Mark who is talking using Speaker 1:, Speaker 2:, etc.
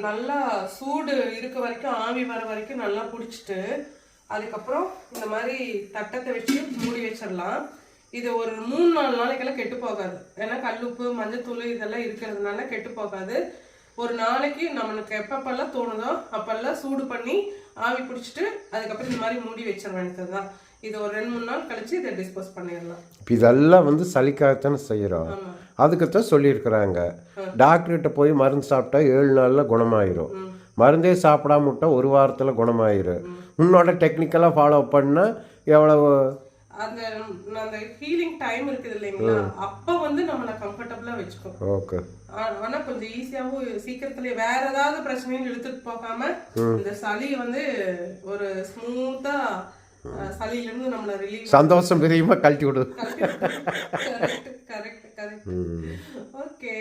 Speaker 1: நல்லா சூடு இருக்க வரைக்கும் ஆவி வர வரைக்கும் நல்லா பிடிச்சிட்டு அதுக்கப்புறம் இந்த மாதிரி தட்டத்தை வச்சு மூடி வச்சிடலாம். இது ஒரு 3-4 நாளைக்கெல்லாம் கெட்டு போகாது. ஏன்னா கல்லுப்பு மஞ்சத்தூள் இதெல்லாம் இருக்கிறதுனால கெட்டு போகாது. ஒரு நாளைக்கு நம்மளுக்கு எப்பப்பெல்லாம் தோணுதோ அப்பெல்லாம் சூடு பண்ணி ஆவி பிடிச்சிட்டு அதுக்கப்புறம் இந்த மாதிரி மூடி வச்சிட வேண்டியது தான். இது ஒரு 2-3 நாள் கழிச்சு இதை டிஸ்போஸ் பண்ணிடலாம்.
Speaker 2: இதெல்லாம் வந்து சளிக்காகத்தானே செய்கிறோம். அதுக்குத்தான் சொல்லியிருக்கிறாங்க, டாக்டர்கிட்ட போய் மருந்து சாப்பிட்டா 7 நாளில் குணமாயிரும், மருந்தே சாப்பிடாம விட்டா 1 வாரத்தில் குணமாயிரும். உன்னோட டெக்னிக்கலாக ஃபாலோ பண்ணால் எவ்வளவு
Speaker 1: அந்த அந்த ஹீலிங் டைம் இருக்குது இல்லைங்களா, அப்போ வந்து நம்மளை கம்ஃபர்டபுளா வச்சுக்கோ.
Speaker 2: ஓகே.
Speaker 1: ஆனா கொஞ்சம் ஈஸியாவும் சீக்கிரத்துல வேற ஏதாவது பிரச்சனையும் இழுத்துட்டு போகாம இந்த சளி வந்து ஒரு ஸ்மூத்தா சளியில இருந்து நம்மள ரிலீவ்
Speaker 2: சந்தோஷம் பெரியமா கழட்டி விடு.
Speaker 1: கரெக்ட். ஓகே.